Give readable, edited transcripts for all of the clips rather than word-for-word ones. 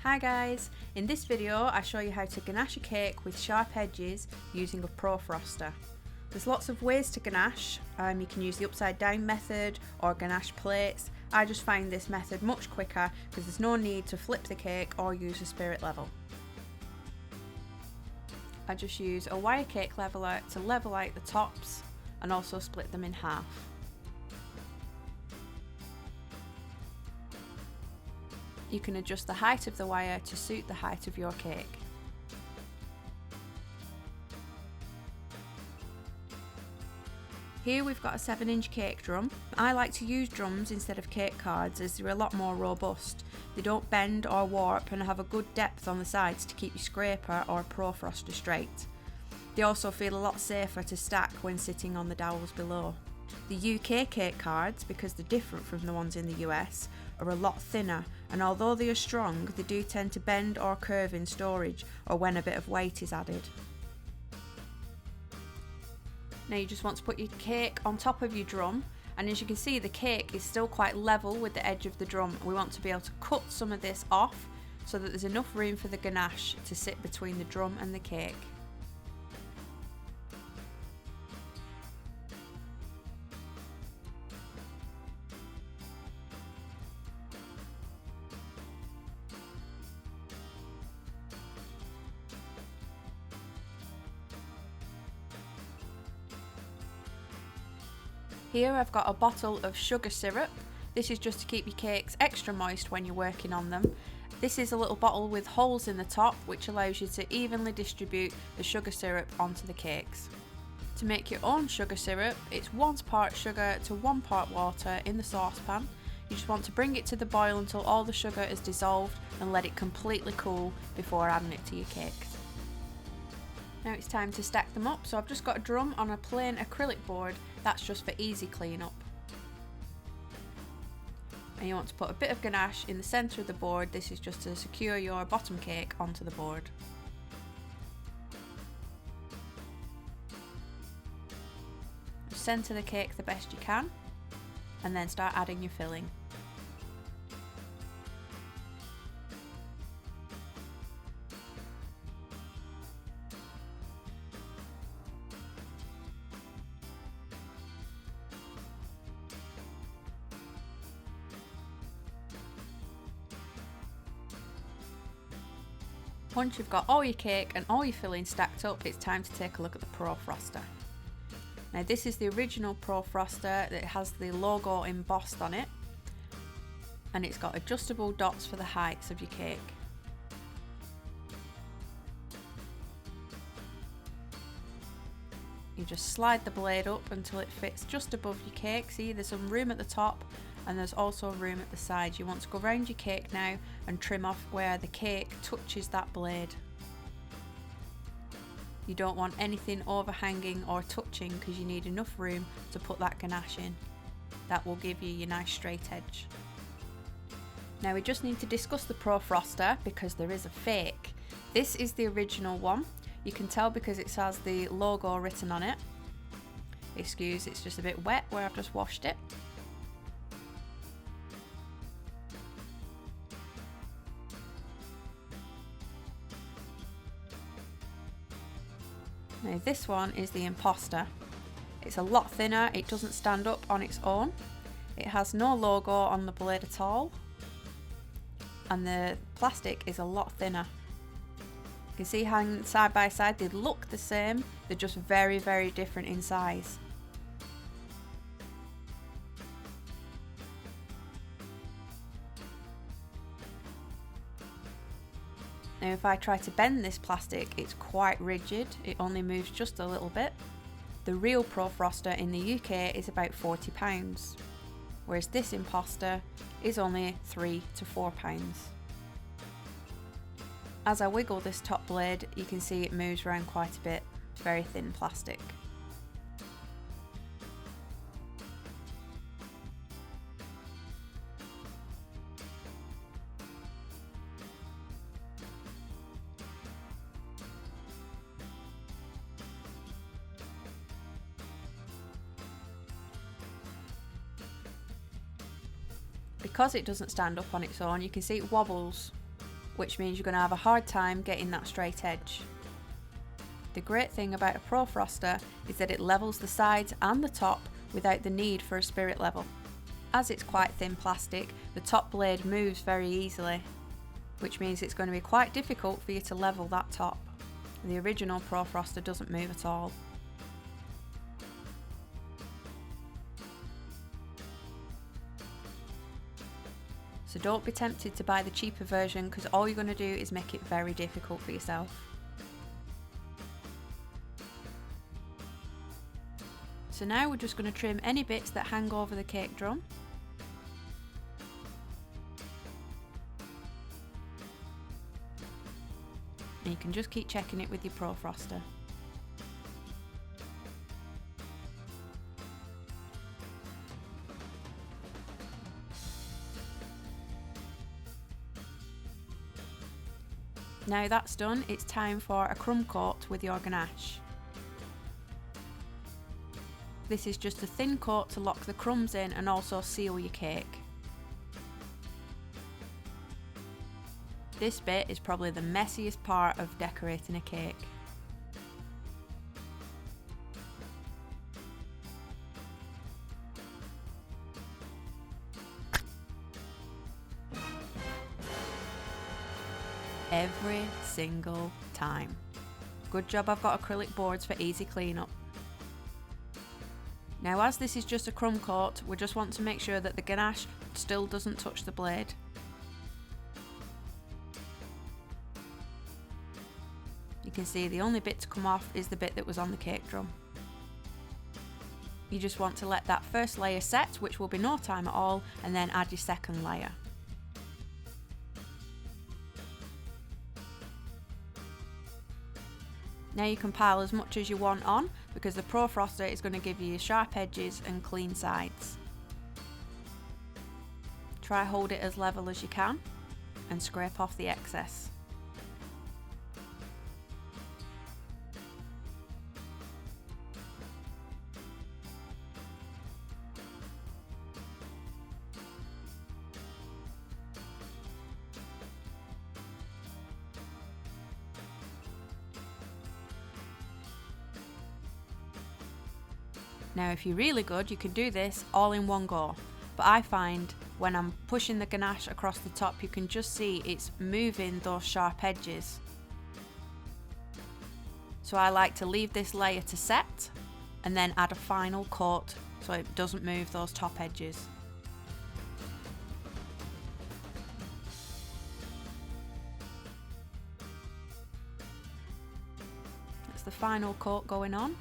Hi guys, in this video I show you how to ganache a cake with sharp edges using a ProFroster. There's lots of ways to ganache. You can use the upside down method or ganache plates. I just find this method much quicker because there's no need to flip the cake or use a spirit level. I just use a wire cake leveler to level out the tops and also split them in half. You can adjust the height of the wire to suit the height of your cake. Here we've got a 7-inch cake drum. I like to use drums instead of cake cards as they're a lot more robust. They don't bend or warp and have a good depth on the sides to keep your scraper or ProFroster straight. They also feel a lot safer to stack when sitting on the dowels below. The UK cake cards, because they're different from the ones in the US, are a lot thinner, and although they are strong, they do tend to bend or curve in storage or when a bit of weight is added. Now you just want to put your cake on top of your drum, and as you can see the cake is still quite level with the edge of the drum. We want to be able to cut some of this off so that there's enough room for the ganache to sit between the drum and the cake. Here I've got a bottle of sugar syrup. This is just to keep your cakes extra moist when you're working on them. This is a little bottle with holes in the top which allows you to evenly distribute the sugar syrup onto the cakes. To make your own sugar syrup, it's 1 part sugar to 1 part water in the saucepan. You just want to bring it to the boil until all the sugar is dissolved and let it completely cool before adding it to your cakes. Now it's time to stack them up, so I've just got a drum on a plain acrylic board. That's just for easy cleanup. And you want to put a bit of ganache in the centre of the board. This is just to secure your bottom cake onto the board. Just centre the cake the best you can and then start adding your filling. Once you've got all your cake and all your filling stacked up, it's time to take a look at the ProFroster. Now this is the original ProFroster that has the logo embossed on it, and it's got adjustable dots for the heights of your cake. You just slide the blade up until it fits just above your cake. See, there's some room at the top and there's also room at the side. You want to go around your cake now and trim off where the cake touches that blade. You don't want anything overhanging or touching because you need enough room to put that ganache in. That will give you your nice straight edge. Now we just need to discuss the ProFroster because there is a fake. This is the original one. You can tell because it has the logo written on it. Excuse, it's just a bit wet where I've just washed it. Now this one is the imposter. It's a lot thinner, it doesn't stand up on its own. It has no logo on the blade at all. And the plastic is a lot thinner. You can see how side by side they look the same, they're just very, very different in size. Now if I try to bend this plastic, it's quite rigid, it only moves just a little bit. The real ProFroster in the UK is about £40, whereas this imposter is only £3 to £4. As I wiggle this top blade, you can see it moves around quite a bit. It's very thin plastic. Because it doesn't stand up on its own, you can see it wobbles which means you're going to have a hard time getting that straight edge. The great thing about a ProFroster is that it levels the sides and the top without the need for a spirit level. As it's quite thin plastic, the top blade moves very easily, which means it's going to be quite difficult for you to level that top. The original ProFroster doesn't move at all. So don't be tempted to buy the cheaper version, because all you're going to do is make it very difficult for yourself. So now we're just going to trim any bits that hang over the cake drum. And you can just keep checking it with your ProFroster. Now that's done, it's time for a crumb coat with your ganache. This is just a thin coat to lock the crumbs in and also seal your cake. This bit is probably the messiest part of decorating a cake. Every single time. Good job I've got acrylic boards for easy cleanup. Now, as this is just a crumb coat, we just want to make sure that the ganache still doesn't touch the blade. You can see the only bit to come off is the bit that was on the cake drum. You just want to let that first layer set, which will be no time at all, and then add your second layer. Now you can pile as much as you want on, because the ProFroster is going to give you sharp edges and clean sides. Try hold it as level as you can and scrape off the excess. Now if you're really good, you can do this all in one go, but I find when I'm pushing the ganache across the top, you can just see it's moving those sharp edges. So I like to leave this layer to set and then add a final coat so it doesn't move those top edges. That's the final coat going on.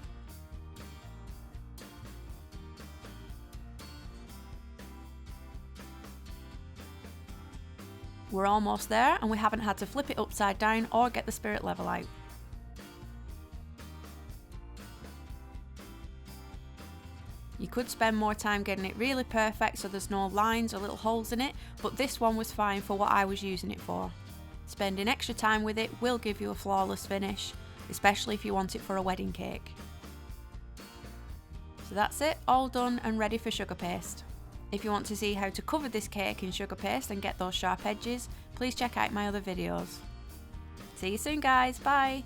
We're almost there, and we haven't had to flip it upside down or get the spirit level out. You could spend more time getting it really perfect so there's no lines or little holes in it, but this one was fine for what I was using it for. Spending extra time with it will give you a flawless finish, especially if you want it for a wedding cake. So that's it, all done and ready for sugar paste. If you want to see how to cover this cake in sugar paste and get those sharp edges, please check out my other videos. See you soon guys, bye!